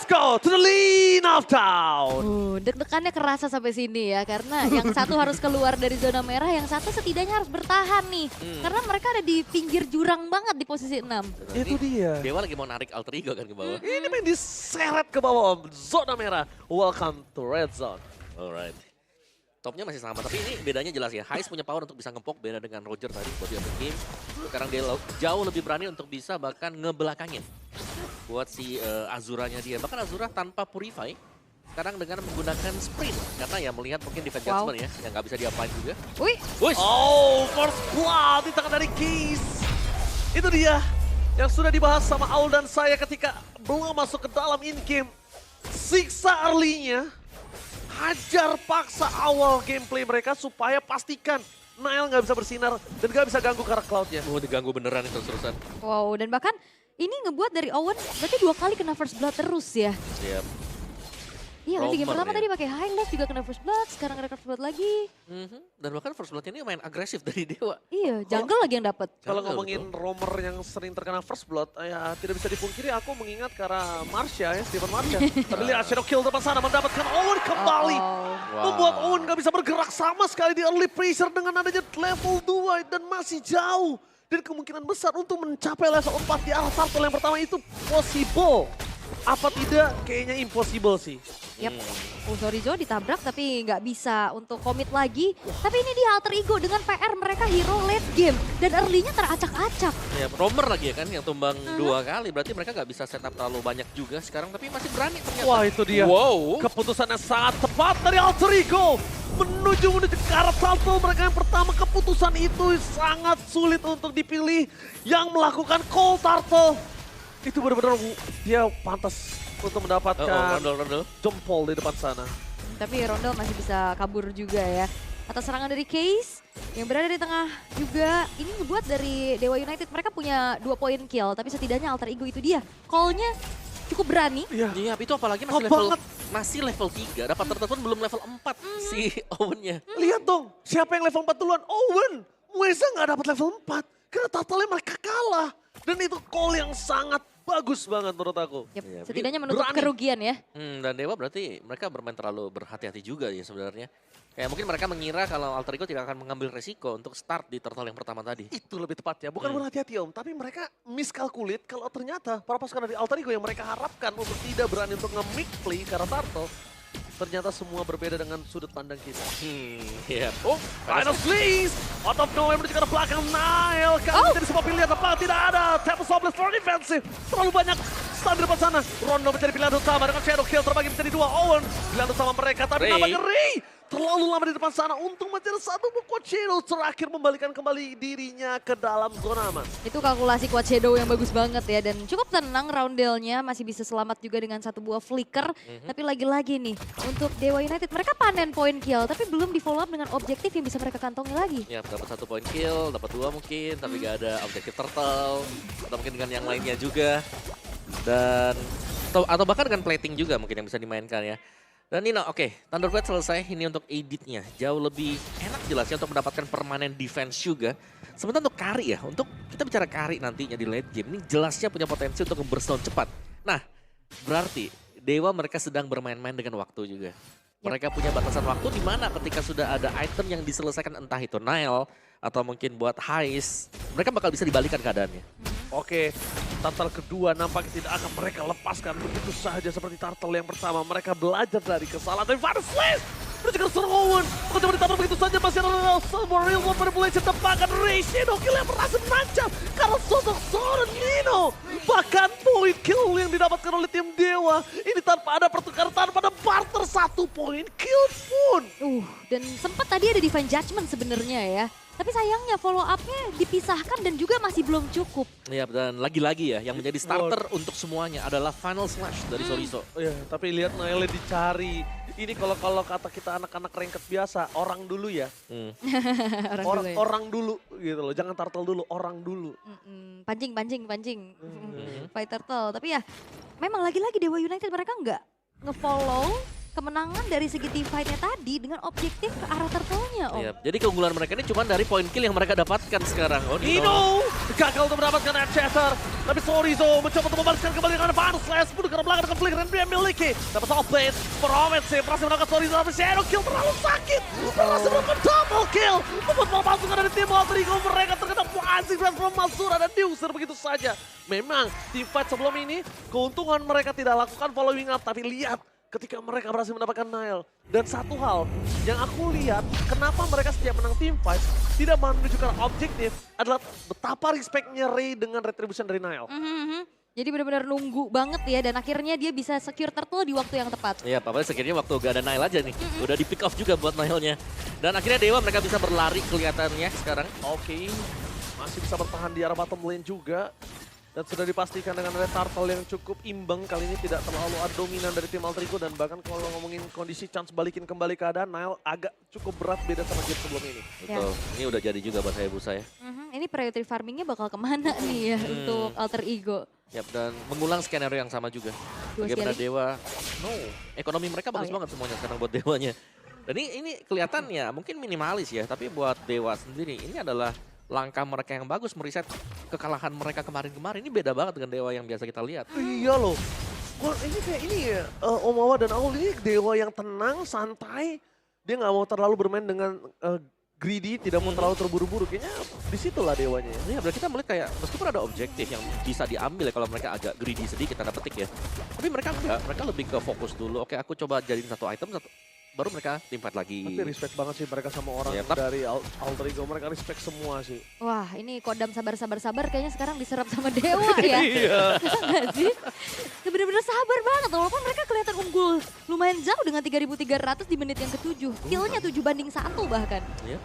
Let's go to the lean of town. Deg-degannya kerasa sampai sini ya, karena yang satu harus keluar dari zona merah, yang satu setidaknya harus bertahan nih. Karena mereka ada di pinggir jurang banget di posisi 6. Itu dia. Dewa lagi mau narik Alter Ego kan ke bawah. Ini main diseret ke bawah zona merah. Welcome to red zone. Alright. Topnya masih sama, tapi ini bedanya jelas ya. Heist punya power untuk bisa ngepok, beda dengan Roger tadi buat di open game. Sekarang dia jauh lebih berani untuk bisa bahkan ngebelakangin buat si Azuranya dia. Bahkan Azura tanpa Purify, sekarang dengan menggunakan sprint. Karena ya melihat mungkin defense judgment ya, yang nggak bisa diapain juga. Wih, Wush. Oh, first blood di tangan dari Keys. Itu dia yang sudah dibahas sama Aul dan saya ketika belum masuk ke dalam in-game. Siksa early-nya, hajar paksa awal gameplay mereka supaya pastikan Nael nggak bisa bersinar dan nggak bisa ganggu karakter Cloud-nya. Mau diganggu beneran itu terusan. wow, dan bahkan ini ngebuat dari Owen berarti 2 kali kena first blood terus ya. Siap. Iya kan di game Roamer pertama ya. tadi pakai high life juga kena first blood, sekarang kena first blood lagi. Dan bahkan first blood ini main agresif dari Dewa. Iya, jungle lagi yang dapat. Kalau Jungle, ngomongin roamer yang sering terkena first blood, ya tidak bisa dipungkiri aku mengingat karena Marsha ya, Steven Marsha. Tapi lihat Shadow Kill depan sana mendapatkan Owen kembali. Membuat Owen gak bisa bergerak sama sekali di early pressure dengan adanya level 2 dan masih jauh. Dan kemungkinan besar untuk mencapai level 4 di arah turtle yang pertama itu possible. Apa tidak? Kayaknya impossible sih. Yap. Sorry Jo ditabrak tapi nggak bisa untuk komit lagi. Tapi ini dia Alter Ego dengan PR mereka hero late game. Dan early-nya teracak-acak. Ya, roamer lagi ya kan yang tumbang 2 kali. Berarti mereka nggak bisa setup terlalu banyak juga sekarang. Tapi masih berani ternyata. Wah itu dia. Wow. Keputusan yang sangat tepat dari Alter Ego. Menuju ke arah turtle mereka yang pertama. Keputusan itu sangat sulit untuk dipilih. Yang melakukan call turtle. Itu benar-benar dia pantas untuk mendapatkan Rondel. jempol di depan sana. Tapi Rondel masih bisa kabur juga ya. Atas serangan dari Case yang berada di tengah juga. Ini ngebuat dari Dewa United mereka punya 2 poin kill. Tapi setidaknya Alter Ego itu dia. Call-nya cukup berani. Iya, itu apalagi Top masih level 3. Dapat tertelepon belum level 4 si Owen-nya. Lihat dong, siapa yang level 4 duluan? Owen! Mueza nggak dapat level 4. Karena turtle-nya mereka kalah. Dan itu call yang sangat bagus banget menurut aku. Yep, Iya, setidaknya menutup berani. kerugian ya. Dan Dewa berarti mereka bermain terlalu berhati-hati juga ya sebenarnya. Kayak mungkin mereka mengira kalau Alter Ego tidak akan mengambil resiko untuk start di turtle yang pertama tadi. Itu lebih tepatnya, bukan berhati-hati Om, tapi mereka miskalkulit kalau ternyata para pasukan dari Alter Ego yang mereka harapkan untuk tidak berani untuk nge-mix play karena turtle. Ternyata semua berbeda dengan sudut pandang kita. Iya. Oh, final squeeze! Out of nowhere menuju ke arah belakang Nile. Kali jadi semua pilihan apa tidak ada. Tap Sobless for defensive. Terlalu banyak stun di depan sana. Rondo mencari pilihan utama dengan Shadow Kill terbagi menjadi 2. Owen pilihan utama mereka. Tapi Ray. namanya Ray. Terlalu lama di depan sana. Untung mencari satu buku Shadow. Terakhir membalikan kembali dirinya ke dalam zona aman. Itu kalkulasi Quad Shadow yang bagus banget ya. Dan cukup tenang Roundel-nya masih bisa selamat juga dengan 1 buah flicker. Tapi lagi-lagi nih untuk Dewa United mereka panen poin kill. Tapi belum di follow up dengan objektif yang bisa mereka kantongi lagi. Ya, dapat 1 poin kill, dapat 2 mungkin, tapi gak ada objektif turtle, atau mungkin dengan yang lainnya juga. Dan atau bahkan dengan plating juga mungkin yang bisa dimainkan ya. Dan ini oke, Thunderblade selesai, ini untuk editnya jauh lebih enak jelasnya untuk mendapatkan permanen defense juga. Sementara untuk carry ya, untuk kita bicara carry nantinya di late game, ini jelasnya punya potensi untuk nge-burst down cepat. Nah, berarti Dewa mereka sedang bermain-main dengan waktu juga. Mereka punya batasan waktu di mana ketika sudah ada item yang diselesaikan entah itu Nile atau mungkin buat heist, mereka bakal bisa dibalikan keadaannya. Oke, turtle kedua nampaknya tidak akan mereka lepaskan begitu saja seperti turtle yang pertama. Mereka belajar dari kesalahan dari Final Slash. Menuju ke Sir Owen. Mencoba ditabrak begitu saja masih ada sebuah real world manipulation tepakan Ray Shadow Kill yang berhasil menancap. Karena sosok Soren Lino. Bahkan poin kill yang didapatkan oleh tim Dewa. Ini tanpa ada pertukaran, tanpa ada barter 1 poin kill pun. Dan sempat tadi ada Divine Judgment sebenarnya ya. Tapi sayangnya follow up-nya dipisahkan dan juga masih belum cukup. Iya, dan lagi-lagi ya yang menjadi starter untuk semuanya adalah Final Slash dari Soriso. Ya, tapi lihat Naile dicari. Ini kalau kata kita anak-anak ranked biasa, orang dulu ya. Orang dulu gitu loh, jangan turtle dulu, orang dulu. Pancing. Fight turtle. Tapi ya memang lagi-lagi Dewa United mereka nggak nge-follow kemenangan dari segi team fight-nya tadi dengan objektif ke arah turtle-nya, Om. Iya, jadi keunggulan mereka ini cuma dari poin kill yang mereka dapatkan sekarang. Oh, Nino gagal untuk mendapatkan Edge Shatter. Tapi Sorizo mencoba untuk membalaskan kembali dengan Final Slash. Bunuh ke belakang dengan flicker yang dia miliki. Dapat soft blade. Promet sih berhasil menangkap Sorizo. Tapi Shadow Kill terlalu sakit. Berhasil melakukan double kill. Membuat malah pasukan dari tim Alter Ego mereka terkena flashing blast from Masura dan diusir begitu saja. Memang team fight sebelum ini keuntungan mereka tidak lakukan following up. Tapi lihat ketika mereka berhasil mendapatkan Nile. Dan satu hal yang aku lihat, kenapa mereka setiap menang team fight tidak menunjukkan objektif adalah betapa respect-nya Ray dengan retribution dari Nile. Jadi benar-benar nunggu banget ya dan akhirnya dia bisa secure turtle di waktu yang tepat. Iya, apalagi sekiranya waktu gak ada Nile aja nih. Udah di pick off juga buat Nile-nya. Dan akhirnya Dewa mereka bisa berlari kelihatannya sekarang. Oke, masih bisa bertahan di arah bottom lane juga. Dan sudah dipastikan dengan ada turtle yang cukup imbang. Kali ini tidak terlalu ada dominan dari tim Alter Ego. Dan bahkan kalau ngomongin kondisi chance balikin kembali keadaan, Nile agak cukup berat beda sama game sebelum ini. Betul, ini udah jadi juga buat Hayabusa ya. Ini priority farmingnya bakal kemana nih ya untuk Alter Ego? Yap, dan mengulang skenario yang sama juga. Dua Bagaimana sekali. Dewa, ekonomi mereka bagus iya. banget semuanya sekarang buat Dewanya. Dan ini kelihatan ya mungkin minimalis ya, tapi buat Dewa sendiri ini adalah langkah mereka yang bagus meriset kekalahan mereka kemarin-kemarin. Ini beda banget dengan Dewa yang biasa kita lihat. Iya loh. Wah ini kayak ini ya, Om Wawa dan Aul ini Dewa yang tenang, santai. Dia nggak mau terlalu bermain dengan greedy, tidak mau terlalu terburu-buru. Kayaknya disitulah Dewanya ya. Iya, berarti kita melihat kayak meskipun ada objektif yang bisa diambil ya kalau mereka agak greedy sedikit tanda petik ya. Tapi mereka enggak, mereka lebih ke fokus dulu. Oke, aku coba jadiin satu item, baru mereka tim fight lagi. Tapi respect banget sih mereka sama orang Ya, dari Alter Ego. Mereka respect semua sih. Wah ini kodam sabar-sabar kayaknya sekarang diserap sama Dewa ya. Iya. Nggak sih? Bener-bener sabar banget walaupun mereka kelihatan unggul lumayan jauh dengan 3.300 di menit yang ke-7. Killnya 7-1 bahkan. Iya.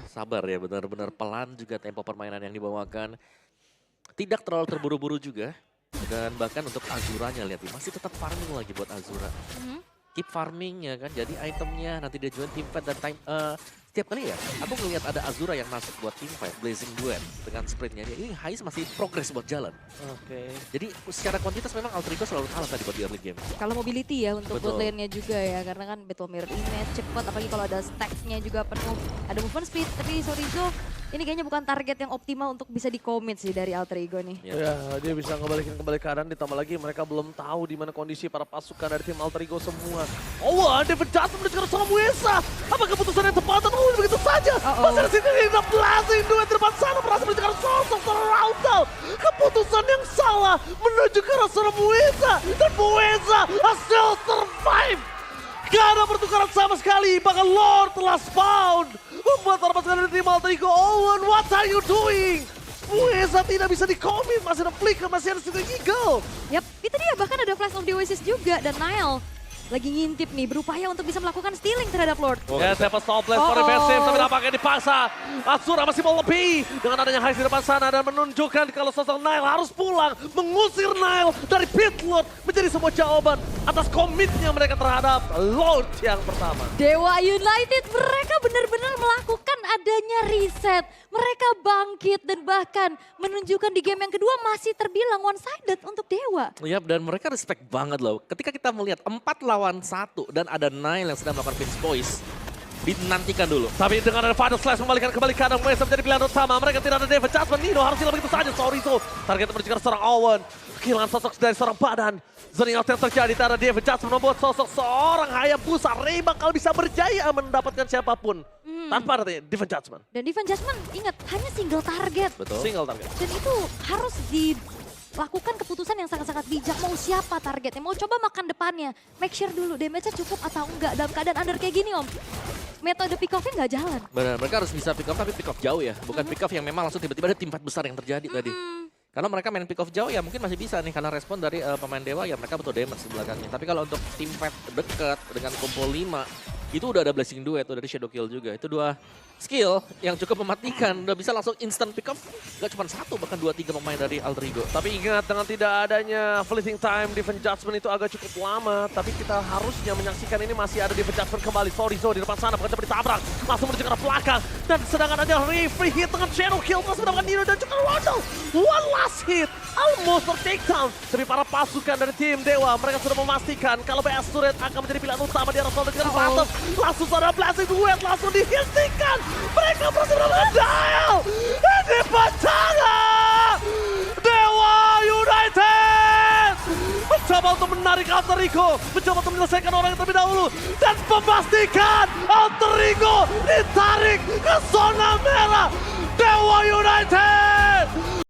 Sabar ya, benar-benar pelan juga tempo permainan yang dibawakan. Tidak terlalu terburu-buru juga. Dan bahkan untuk Azuranya lihat nih, masih tetap farming lagi buat Azura. Keep farming ya kan, jadi itemnya nanti dia join team fight dan setiap kali ya aku ngelihat ada Azura yang masuk buat team fight, Blazing Duet dengan sprintnya dia, ini Hais masih progress buat jalan. Oke. Jadi secara kuantitas memang Alter Ego selalu kalah tadi buat di early game. Kalau mobility ya untuk Betul. bot lane-nya juga ya karena kan battle mirror image cepet apalagi kalau ada stack-nya juga penuh, ada movement speed tapi Sorizo ini kayaknya bukan target yang optimal untuk bisa di-commit sih dari Alter Ego nih. Ya. Ya, dia bisa ngebalikin kembali keadaan, ditambah lagi mereka belum tahu di mana kondisi para pasukan dari tim Alter Ego semua. Oh, David Johnson menuju ke arah Muesa. Apa keputusan yang tepat? Oh, begitu saja. Masih di sini ada Blazing Duet di depan sana berhasil menuju ke arah sosok Roundel. Keputusan yang salah menuju ke arah Muesa dan Muesa still survive. Gak ada pertukaran sama sekali, bahkan Lord telah spawn. Membuat para pasukan dari tim Alter Ego, Owen, what are you doing? Muesa tidak bisa di-commit, masih ada flicker, masih ada City Eagle. Yap, itu dia bahkan ada Flash of the Oasis juga dan Nile lagi ngintip nih berupaya untuk bisa melakukan stealing terhadap Lord. Ya, dapat stop blast for defensive, tapi nampaknya dipaksa. Azura masih mau lebih dengan adanya Hais di depan sana dan menunjukkan kalau sosok Nile harus pulang. Mengusir Nile dari pit Lord menjadi sebuah jawaban atas komitnya mereka terhadap Lord yang pertama. Dewa United mereka benar-benar melakukan adanya reset. Mereka bangkit dan bahkan menunjukkan di game yang kedua masih terbilang one-sided untuk Dewa. Yap, dan mereka respect banget loh. Ketika kita melihat 4 lawan 1 dan ada Nile yang sedang melakukan pinch boys, dinantikan dulu. Tapi dengan ada Final Slash membalikan kembali ke kanan, Muesa menjadi pilihan utama. Mereka tidak ada David Jasmine, Nino harus hilang begitu saja. Sorizo, target menuju ke seorang Owen. Kehilangan sosok dari seorang badan. Zoning out yang terjadi, tidak ada David Jasmine membuat sosok seorang Hayabusa. Ray bakal bisa berjaya mendapatkan siapapun. Tanpa ada David Jasmine. Dan Divan Jasmine ingat hanya single target. Betul. Single target. Dan itu harus dilakukan keputusan yang sangat-sangat bijak. Mau siapa targetnya, mau coba makan depannya. Make sure dulu damage-nya cukup atau enggak. Dalam keadaan under kayak gini Om, metode pick off-nya nggak jalan. Benar, mereka harus bisa pick off tapi pick off jauh ya. Bukan pick off yang memang langsung tiba-tiba ada tim fight besar yang terjadi tadi. Karena mereka main pick off jauh ya mungkin masih bisa nih karena respon dari pemain Dewa ya mereka butuh damage di belakangnya. Tapi kalau untuk tim fight dekat dengan combo 5 itu udah ada Blazing Duet tuh dari Shadow Kill juga. Itu dua skill yang cukup mematikan. Udah bisa langsung instant pick off. Gak cuma 1 bahkan 2-3 pemain dari Alter Ego. Tapi ingat dengan tidak adanya fleeting time, Defense Judgment itu agak cukup lama. Tapi kita harusnya menyaksikan ini masih ada Defense Judgment kembali. Sorizo di depan sana bukan cepat ditabrak. Langsung menuju ke arah belakang. Dan sedangkan ada free hit dengan Shadow Kill. Masih mendapatkan Nino dan juga Rondo. One last hit. almost takedown. Tapi para pasukan dari tim Dewa, mereka sudah memastikan kalau BS Turret akan menjadi pilihan utama di arah Solid dengan Phantom. Langsung ada Blazing Duet, langsung dihentikan. Mereka berhasil melakukan dial. Ini pecahlah. Dewa United mencoba untuk menarik Alter Ego, mencoba untuk menyelesaikan orang yang terlebih dahulu, dan memastikan Alter Ego ditarik ke zona merah. Dewa United